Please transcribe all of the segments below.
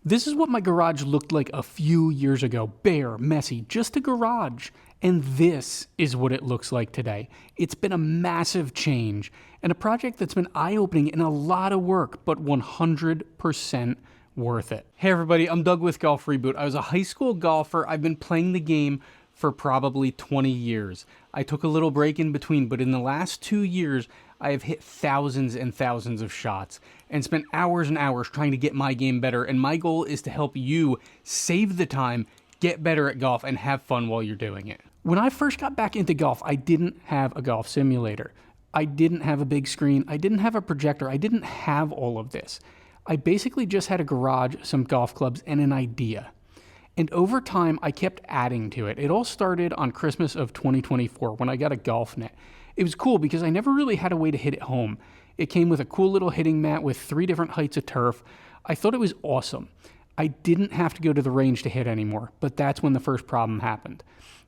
This is what my garage looked like a few years ago. Bare, messy, just a garage. And this is what it looks like today. It's been a massive change and a project that's been eye-opening and a lot of work, but 100% worth it. Hey everybody, I'm Doug with Golf Reboot. I was a high school golfer. I've been playing the game for probably 20 years. I took a little break in between, but in the last 2 years, I have hit thousands and thousands of shots and spent hours and hours trying to get my game better. And my goal is to help you save the time, get better at golf, and have fun while you're doing it. When I first got back into golf, I didn't have a golf simulator. I didn't have a big screen. I didn't have a projector. I didn't have all of this. I basically just had a garage, some golf clubs, and an idea. And over time, I kept adding to it. It all started on Christmas of 2024 when I got a golf net. It was cool because I never really had a way to hit it home. It came with a cool little hitting mat with 3 different heights of turf. I thought it was awesome. I didn't have to go to the range to hit anymore, but that's when the first problem happened.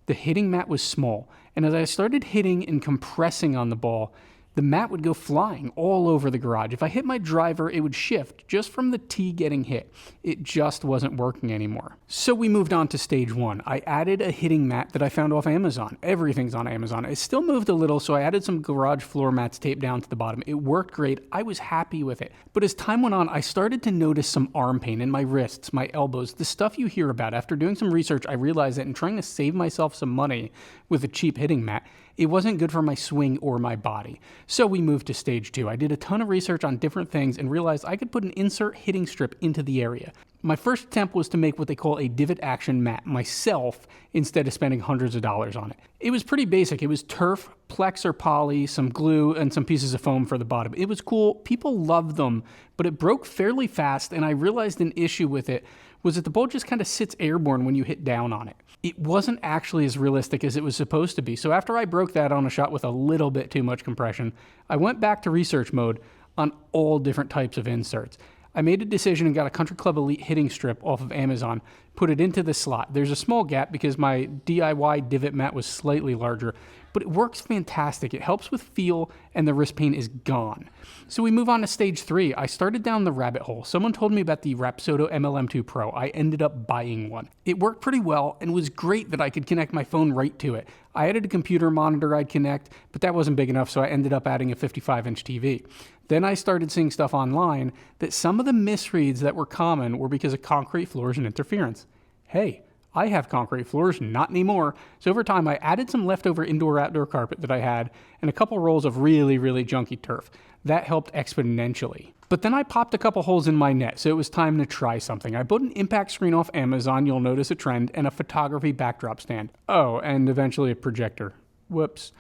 The hitting mat was small, and as I started hitting and compressing on the ball, the mat would go flying all over the garage. If I hit my driver, it would shift just from the tee getting hit. It just wasn't working anymore. So we moved on to stage 1. I added a hitting mat that I found off Amazon. Everything's on Amazon. It still moved a little, so I added some garage floor mats taped down to the bottom. It worked great. I was happy with it. But as time went on, I started to notice some arm pain in my wrists, my elbows, the stuff you hear about. After doing some research, I realized that in trying to save myself some money with a cheap hitting mat, it wasn't good for my swing or my body. So we moved to stage 2. I did a ton of research on different things and realized I could put an insert hitting strip into the area. My first attempt was to make what they call a divot action mat myself instead of spending hundreds of dollars on it. It was pretty basic. It was turf, Plex or poly, some glue, and some pieces of foam for the bottom. It was cool. People loved them, but it broke fairly fast, and I realized an issue with it was that the ball just kind of sits airborne when you hit down on it. It wasn't actually as realistic as it was supposed to be. So after I broke that on a shot with a little bit too much compression, I went back to research mode on all different types of inserts. I made a decision and got a Country Club Elite hitting strip off of Amazon, put it into the slot. There's a small gap because my DIY divot mat was slightly larger, but it works fantastic. It helps with feel and the wrist pain is gone. So we move on to stage 3. I started down the rabbit hole. Someone told me about the Rapsodo MLM2Pro. I ended up buying one. It worked pretty well and was great that I could connect my phone right to it. I added a computer monitor I'd connect, but that wasn't big enough, so I ended up adding a 55-inch TV. Then I started seeing stuff online that some of the misreads that were common were because of concrete floors and interference. Hey, I have concrete floors, not anymore. So over time, I added some leftover indoor-outdoor carpet that I had and a couple rolls of really, really junky turf. That helped exponentially. But then I popped a couple holes in my net, so it was time to try something. I bought an impact screen off Amazon, you'll notice a trend, and a photography backdrop stand. Oh, and eventually a projector. Whoops.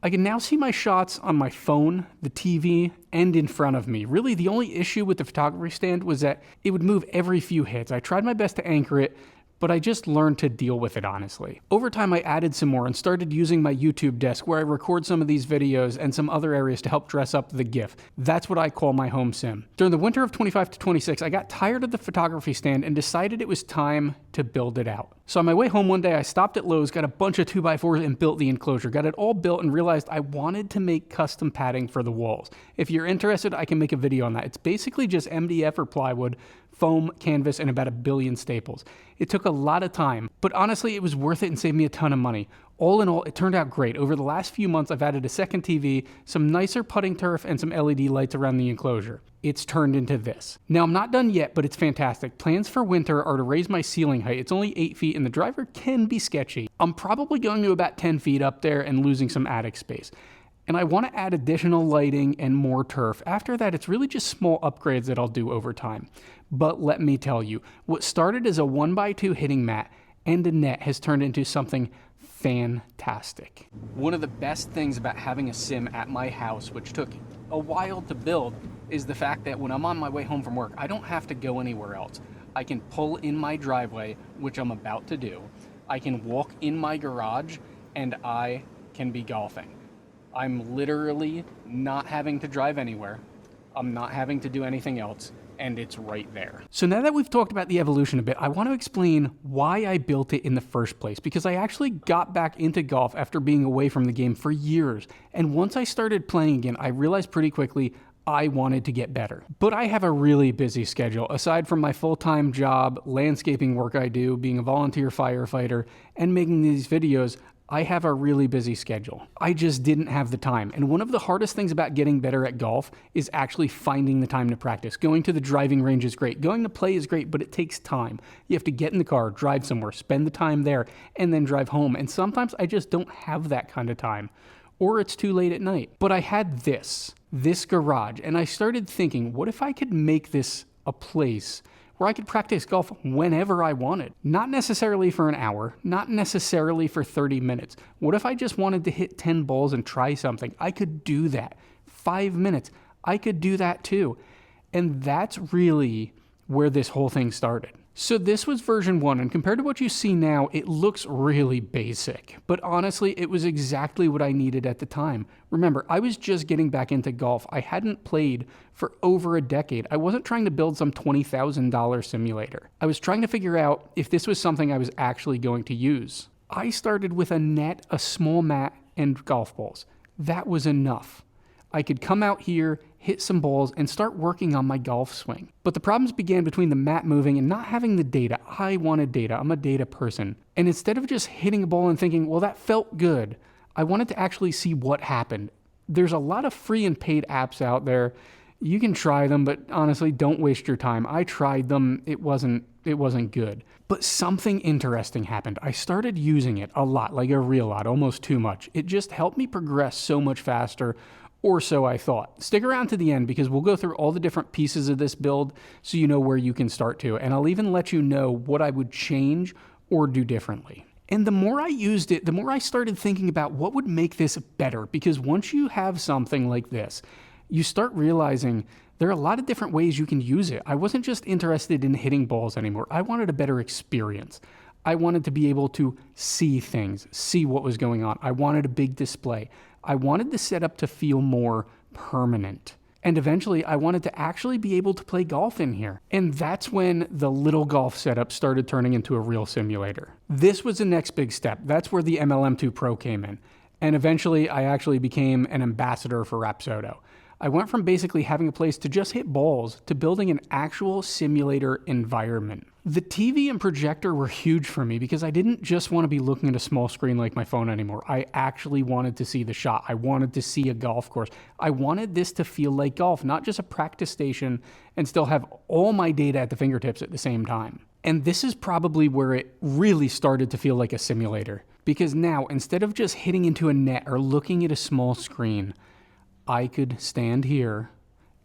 I can now see my shots on my phone, the TV, and in front of me. Really, the only issue with the photography stand was that it would move every few hits. I tried my best to anchor it, but I just learned to deal with it, honestly. Over time, I added some more and started using my YouTube desk where I record some of these videos and some other areas to help dress up the Giff. That's what I call my home sim. During the winter of 25 to 26, I got tired of the photography stand and decided it was time to build it out. So on my way home one day, I stopped at Lowe's, got a bunch of 2x4s and built the enclosure. Got it all built and realized I wanted to make custom padding for the walls. If you're interested, I can make a video on that. It's basically just MDF or plywood, foam, canvas, and about 1 billion staples. It took a lot of time, but honestly, it was worth it and saved me a ton of money. All in all, it turned out great. Over the last few months, I've added a second TV, some nicer putting turf, and some LED lights around the enclosure. It's turned into this. Now, I'm not done yet, but it's fantastic. Plans for winter are to raise my ceiling height. It's only 8 feet, and the driver can be sketchy. I'm probably going to about 10 feet up there and losing some attic space. And I want to add additional lighting and more turf. After that, it's really just small upgrades that I'll do over time. But let me tell you, what started as a 1x2 hitting mat and a net has turned into something fantastic. One of the best things about having a sim at my house, which took a while to build, is the fact that when I'm on my way home from work, I don't have to go anywhere else. I can pull in my driveway, which I'm about to do. I can walk in my garage, and I can be golfing. I'm literally not having to drive anywhere. I'm not having to do anything else, and it's right there. So now that we've talked about the evolution a bit, I want to explain why I built it in the first place, because I actually got back into golf after being away from the game for years. And once I started playing again, I realized pretty quickly I wanted to get better. But I have a really busy schedule. Aside from my full-time job, landscaping work I do, being a volunteer firefighter, and making these videos, I have a really busy schedule. I just didn't have the time. And one of the hardest things about getting better at golf is actually finding the time to practice. Going to the driving range is great. Going to play is great, but it takes time. You have to get in the car, drive somewhere, spend the time there, and then drive home. And sometimes I just don't have that kind of time, or it's too late at night. But I had this garage, and I started thinking, what if I could make this a place where I could practice golf whenever I wanted? Not necessarily for an hour, not necessarily for 30 minutes. What if I just wanted to hit 10 balls and try something? I could do that. 5 minutes, I could do that too. And that's really where this whole thing started. So this was version 1, and compared to what you see now, it looks really basic. But honestly, it was exactly what I needed at the time. Remember, I was just getting back into golf. I hadn't played for over a decade. I wasn't trying to build some $20,000 simulator. I was trying to figure out if this was something I was actually going to use. I started with a net, a small mat, and golf balls. That was enough. I could come out here, hit some balls, and start working on my golf swing. But the problems began between the mat moving and not having the data. I wanted data. I'm a data person. And instead of just hitting a ball and thinking, well, that felt good, I wanted to actually see what happened. There's a lot of free and paid apps out there. You can try them, but honestly, don't waste your time. I tried them. It wasn't good. But something interesting happened. I started using it a lot, like a real lot, almost too much. It just helped me progress so much faster. Or so I thought. Stick around to the end because we'll go through all the different pieces of this build so you know where you can start to. And I'll even let you know what I would change or do differently. And the more I used it, the more I started thinking about what would make this better. Because once you have something like this, you start realizing there are a lot of different ways you can use it. I wasn't just interested in hitting balls anymore. I wanted a better experience. I wanted to be able to see things, see what was going on. I wanted a big display. I wanted the setup to feel more permanent. And eventually, I wanted to actually be able to play golf in here. And that's when the little golf setup started turning into a real simulator. This was the next big step. That's where the MLM2Pro came in. And eventually, I actually became an ambassador for Rapsodo. I went from basically having a place to just hit balls to building an actual simulator environment. The TV and projector were huge for me because I didn't just want to be looking at a small screen like my phone anymore. I actually wanted to see the shot. I wanted to see a golf course. I wanted this to feel like golf, not just a practice station, and still have all my data at the fingertips at the same time. And this is probably where it really started to feel like a simulator. Because now, instead of just hitting into a net or looking at a small screen, I could stand here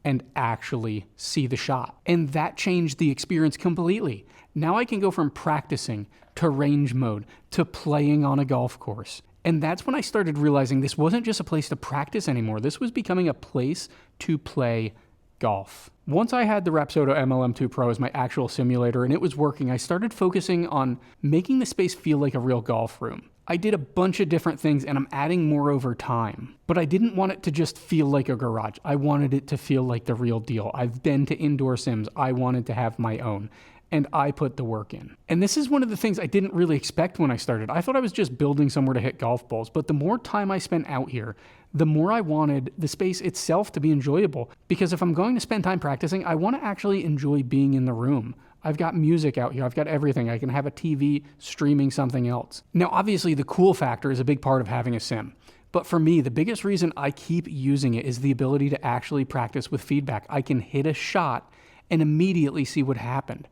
and actually see the shot. And that changed the experience completely. Now I can go from practicing to range mode to playing on a golf course. And that's when I started realizing this wasn't just a place to practice anymore. This was becoming a place to play golf. Once I had the Rapsodo MLM2Pro as my actual simulator and it was working, I started focusing on making the space feel like a real golf room. I did a bunch of different things and I'm adding more over time, but I didn't want it to just feel like a garage. I wanted it to feel like the real deal. I've been to indoor sims. I wanted to have my own, and I put the work in. And this is one of the things I didn't really expect when I started. I thought I was just building somewhere to hit golf balls, but the more time I spent out here, the more I wanted the space itself to be enjoyable. Because if I'm going to spend time practicing, I want to actually enjoy being in the room. I've got music out here. I've got everything. I can have a TV streaming something else. Now, obviously, the cool factor is a big part of having a sim. But for me, the biggest reason I keep using it is the ability to actually practice with feedback. I can hit a shot and immediately see what happened.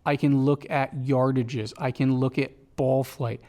I can look at yardages. I can look at ball flight.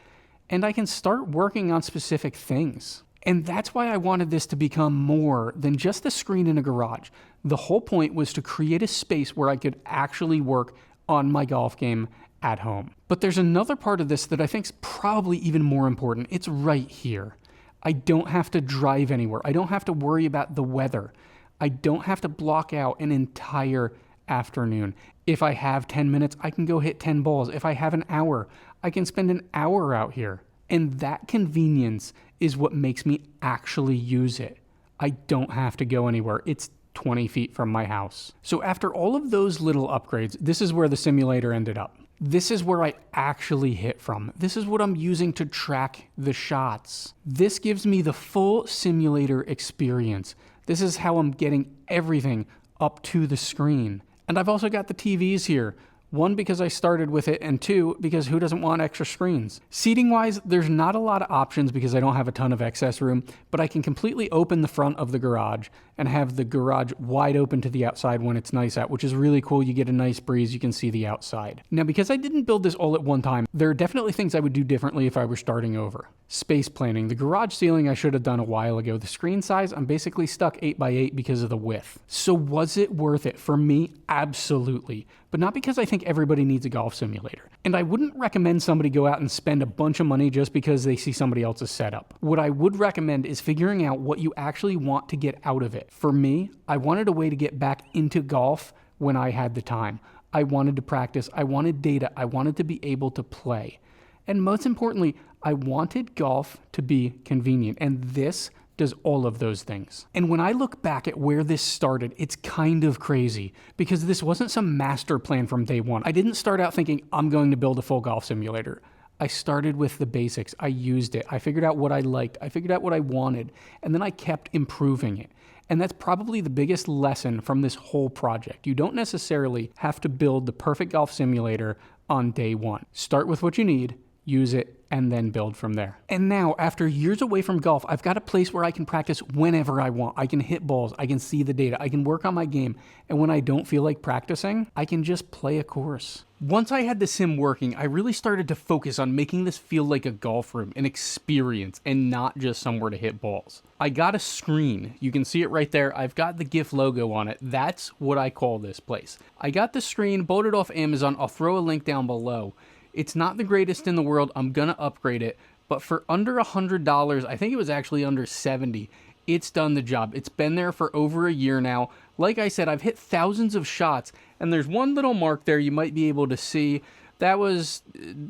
And I can start working on specific things. And that's why I wanted this to become more than just a screen in a garage. The whole point was to create a space where I could actually work on my golf game at home. But there's another part of this that I think is probably even more important. It's right here. I don't have to drive anywhere. I don't have to worry about the weather. I don't have to block out an entire afternoon. If I have 10 minutes, I can go hit 10 balls. If I have an hour, I can spend an hour out here. And that convenience is what makes me actually use it. I don't have to go anywhere. It's 20 feet from my house. So after all of those little upgrades, this is where the simulator ended up. This is where I actually hit from. This is what I'm using to track the shots. This gives me the full simulator experience. This is how I'm getting everything up to the screen. And I've also got the TVs here. One, because I started with it, and two, because who doesn't want extra screens? Seating wise, there's not a lot of options because I don't have a ton of excess room, but I can completely open the front of the garage and have the garage wide open to the outside when it's nice out, which is really cool. You get a nice breeze, you can see the outside. Now, because I didn't build this all at one time, there are definitely things I would do differently if I were starting over. Space planning. The garage ceiling I should have done a while ago. The screen size, I'm basically stuck 8x8 because of the width. So was it worth it? For me, absolutely. But not because I think everybody needs a golf simulator. And I wouldn't recommend somebody go out and spend a bunch of money just because they see somebody else's setup. What I would recommend is figuring out what you actually want to get out of it. For me, I wanted a way to get back into golf when I had the time. I wanted to practice. I wanted data. I wanted to be able to play. And most importantly, I wanted golf to be convenient. And this does all of those things. And when I look back at where this started, it's kind of crazy because this wasn't some master plan from day one. I didn't start out thinking I'm going to build a full golf simulator. I started with the basics. I used it. I figured out what I liked. I figured out what I wanted. And then I kept improving it. And that's probably the biggest lesson from this whole project. You don't necessarily have to build the perfect golf simulator on day one. Start with what you need, use it, and then build from there. And now, after years away from golf, I've got a place where I can practice whenever I want. I can hit balls, I can see the data, I can work on my game, and when I don't feel like practicing, I can just play a course. Once I had the sim working, I really started to focus on making this feel like a golf room, an experience, and not just somewhere to hit balls. I got a screen. You can see it right there. I've got the Giff logo on it. That's what I call this place. I got the screen, bought it off Amazon. I'll throw a link down below. It's not the greatest in the world. I'm going to upgrade it. But for under $100, I think it was actually under $70, it's done the job. It's been there for over a year now. Like I said, I've hit thousands of shots. And there's one little mark there you might be able to see. That was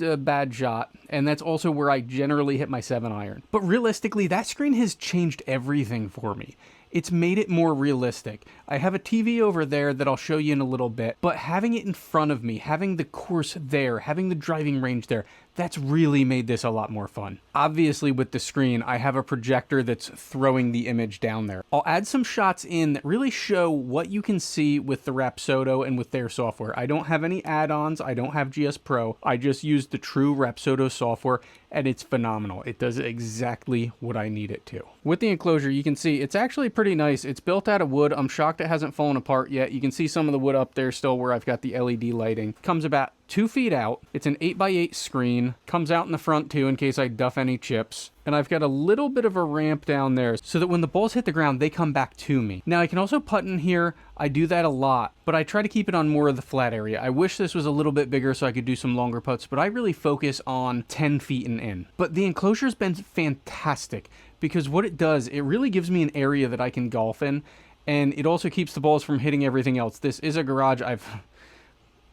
a bad shot. And that's also where I generally hit my 7-iron. But realistically, that screen has changed everything for me. It's made it more realistic. I have a TV over there that I'll show you in a little bit, but having it in front of me, having the course there, having the driving range there, that's really made this a lot more fun. Obviously, with the screen, I have a projector that's throwing the image down there. I'll add some shots in that really show what you can see with the Rapsodo and with their software. I don't have any add-ons. I don't have GS Pro. I just use the true Rapsodo software, and it's phenomenal. It does exactly what I need it to. With the Enclosure, you can see it's actually pretty nice. It's built out of wood. I'm shocked it hasn't fallen apart yet. You can see some of the wood up there still where I've got the LED lighting. Comes about 2 feet out. It's an 8x8 screen. Comes out in the front too in case I duff any chips. And I've got a little bit of a ramp down there so that when the balls hit the ground, they come back to me. Now I can also putt in here. I do that a lot, but I try to keep it on more of the flat area. I wish this was a little bit bigger so I could do some longer putts, but I really focus on 10 feet and in. But the Enclosure's been fantastic because what it does, it really gives me an area that I can golf in, and it also keeps the balls from hitting everything else. This is a garage.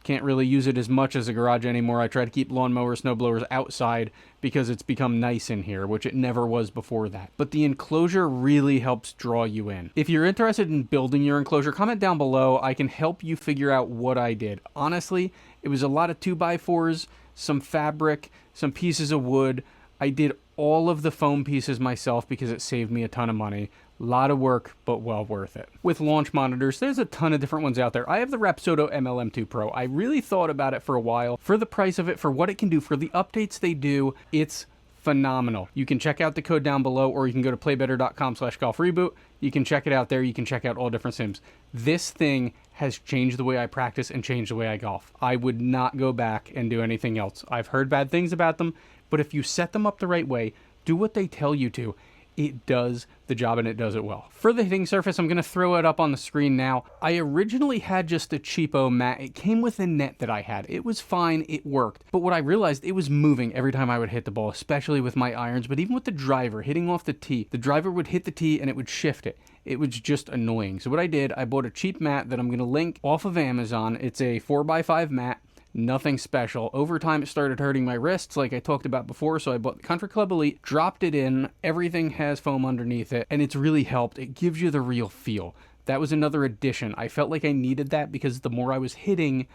Can't really use it as much as a garage anymore. I try to keep lawnmowers, snowblowers outside because it's become nice in here, which it never was before that. But the Enclosure really helps draw you in. If you're interested in building your Enclosure, comment down below. I can help you figure out what I did. Honestly, it was a lot of 2x4s, some fabric, some pieces of wood. I did all of the foam pieces myself because it saved me a ton of money. A lot of work, but well worth it. With launch monitors, there's a ton of different ones out there. I have the Rapsodo MLM2Pro. I really thought about it for a while. For the price of it, for what it can do, for the updates they do, it's phenomenal. You can check out the code down below, or you can go to playbetter.com/golfreboot. You can check it out there. You can check out all different sims. This thing has changed the way I practice and changed the way I golf. I would not go back and do anything else. I've heard bad things about them, but if you set them up the right way, do what they tell you to, it does the job and it does it well. For the hitting surface, I'm going to throw it up on the screen now. I originally had just a cheapo mat. It came with a net that I had. It was fine. It worked. But what I realized, it was moving every time I would hit the ball, especially with my irons. But even with the driver hitting off the tee, the driver would hit the tee and it would shift it. It was just annoying. So what I did, I bought a cheap mat that I'm going to link off of Amazon. It's a 4x5 mat. Nothing special. Over time, it started hurting my wrists like I talked about before, so I bought the Country Club Elite, dropped it in, everything has foam underneath it, and it's really helped. It gives you the real feel. That was another addition. I felt like I needed that because the more I was hitting,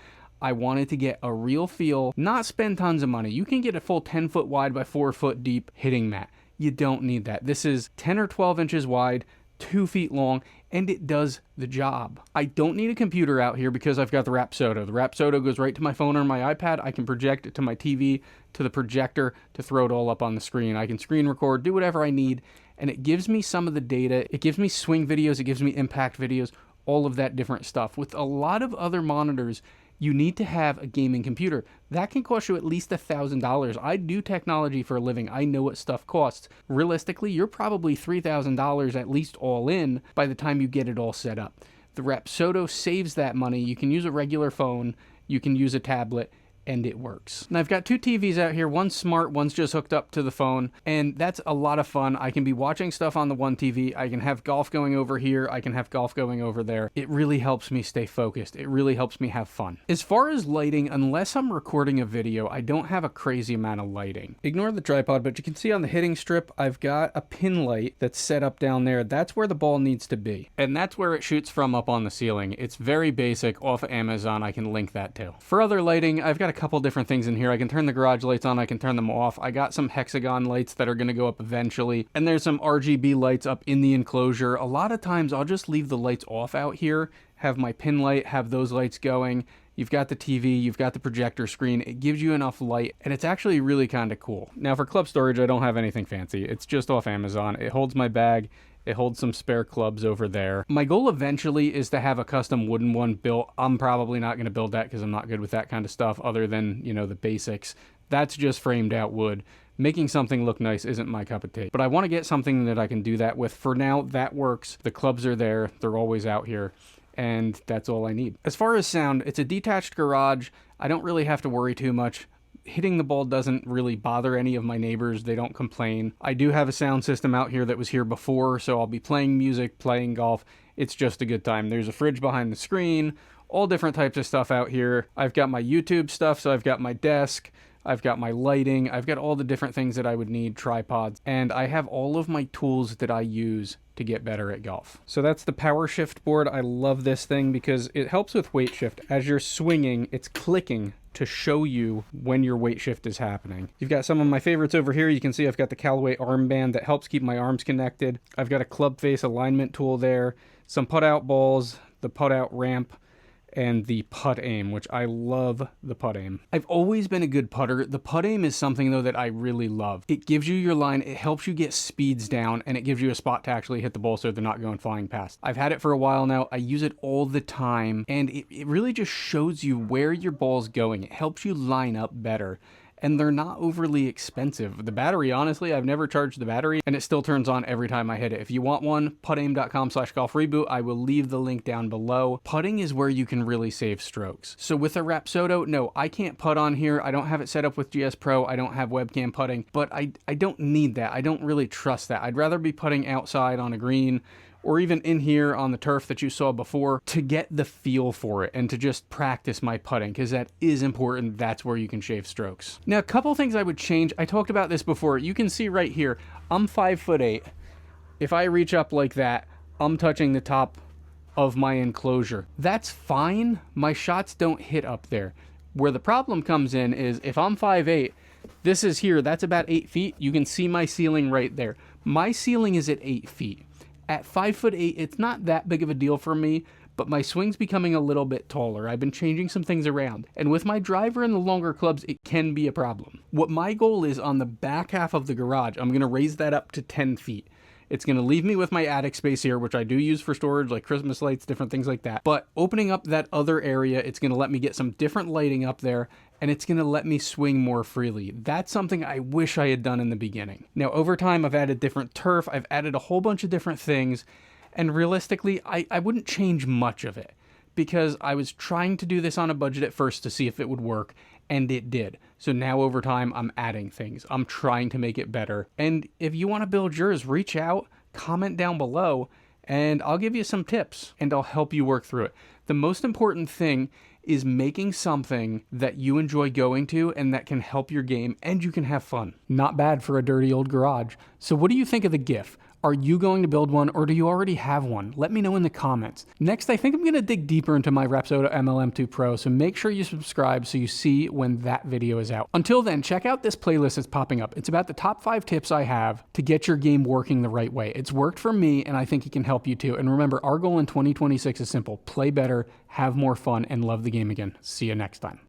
I wanted to get a real feel, not spend tons of money. You can get a full 10 foot wide by 4 foot deep hitting mat. You don't need that. This is 10 or 12 inches wide, 2 feet long, and it does the job. I don't need a computer out here because I've got the Rapsodo. The Rapsodo goes right to my phone or my iPad. I can project it to my TV, to the projector, to throw it all up on the screen. I can screen record, do whatever I need, and it gives me some of the data. It gives me swing videos, it gives me impact videos, all of that different stuff. With a lot of other monitors, you need to have a gaming computer. That can cost you at least $1,000. I do technology for a living. I know what stuff costs. Realistically, you're probably $3,000 at least all in by the time you get it all set up. The Rapsodo saves that money. You can use a regular phone, you can use a tablet, and it works. Now I've got 2 TVs out here, one's smart, one's just hooked up to the phone, and that's a lot of fun. I can be watching stuff on the one TV, I can have golf going over here, I can have golf going over there. It really helps me stay focused. It really helps me have fun. As far as lighting, unless I'm recording a video, I don't have a crazy amount of lighting. Ignore the tripod, but you can see on the hitting strip, I've got a pin light that's set up down there. That's where the ball needs to be. And that's where it shoots from up on the ceiling. It's very basic, off of Amazon. I can link that too. For other lighting, I've got a couple different things in here. I can turn the garage lights on, I can turn them off. I got some hexagon lights that are going to go up eventually, and there's some RGB lights up in the enclosure. A lot of times I'll just leave the lights off out here, have my pin light, have those lights going. You've got the TV, you've got the projector screen. It gives you enough light, and it's actually really kind of cool. Now for club storage, I don't have anything fancy. It's just off Amazon. It holds my bag. It holds some spare clubs over there. My goal eventually is to have a custom wooden one built. I'm probably not going to build that because I'm not good with that kind of stuff other than, you know, the basics. That's just framed out wood. Making something look nice isn't my cup of tea. But I want to get something that I can do that with. For now, that works. The clubs are there. They're always out here. And that's all I need. As far as sound, it's a detached garage. I don't really have to worry too much. Hitting the ball doesn't really bother any of my neighbors. They don't complain. I do have a sound system out here that was here before, so I'll be playing music, playing golf. It's just a good time. There's a fridge behind the screen, all different types of stuff out here. I've got my YouTube stuff, so I've got my desk, I've got my lighting, I've got all the different things that I would need, tripods, and I have all of my tools that I use to get better at golf. So that's the power shift board. I love this thing because it helps with weight shift. As you're swinging, it's clicking to show you when your weight shift is happening. You've got some of my favorites over here. You can see I've got the Callaway armband that helps keep my arms connected. I've got a club face alignment tool there, some putt out balls, the putt out ramp, and the putt aim, which I love the putt aim. I've always been a good putter. The putt aim is something though that I really love. It gives you your line, it helps you get speeds down, and it gives you a spot to actually hit the ball so they're not going flying past. I've had it for a while now. I use it all the time, and it really just shows you where your ball's going. It helps you line up better. And they're not overly expensive. The battery, honestly, I've never charged the battery, and it still turns on every time I hit it. If you want one, puttaim.com/golfreboot. I will leave the link down below. Putting is where you can really save strokes. So with a Rapsodo, no, I can't putt on here. I don't have it set up with GS Pro. I don't have webcam putting, but I don't need that. I don't really trust that. I'd rather be putting outside on a green, or even in here on the turf that you saw before, to get the feel for it and to just practice my putting, because that is important. That's where you can shave strokes. Now, a couple things I would change. I talked about this before. You can see right here, I'm 5'8". If I reach up like that, I'm touching the top of my enclosure. That's fine. My shots don't hit up there. Where the problem comes in is if I'm 5'8", this is here, that's about 8 feet. You can see my ceiling right there. My ceiling is at 8 feet. At 5'8", it's not that big of a deal for me, but my swing's becoming a little bit taller. I've been changing some things around, and with my driver and the longer clubs, it can be a problem. What my goal is on the back half of the garage, I'm going to raise that up to 10 feet. It's going to leave me with my attic space here, which I do use for storage, like Christmas lights, different things like that. But opening up that other area, it's going to let me get some different lighting up there, and it's going to let me swing more freely. That's something I wish I had done in the beginning. Now, over time, I've added different turf, I've added a whole bunch of different things, and realistically, I wouldn't change much of it, because I was trying to do this on a budget at first to see if it would work, and it did. So now over time, I'm adding things. I'm trying to make it better. And if you want to build yours, reach out, comment down below, and I'll give you some tips, and I'll help you work through it. The most important thing is making something that you enjoy going to and that can help your game and you can have fun. Not bad for a dirty old garage. So what do you think of the Giff? Are you going to build one, or do you already have one? Let me know in the comments. Next, I think I'm going to dig deeper into my Rapsodo MLM2Pro, so make sure you subscribe so you see when that video is out. Until then, check out this playlist that's popping up. It's about the top 5 tips I have to get your game working the right way. It's worked for me, and I think it can help you too. And remember, our goal in 2026 is simple: play better, have more fun, and love the game again. See you next time.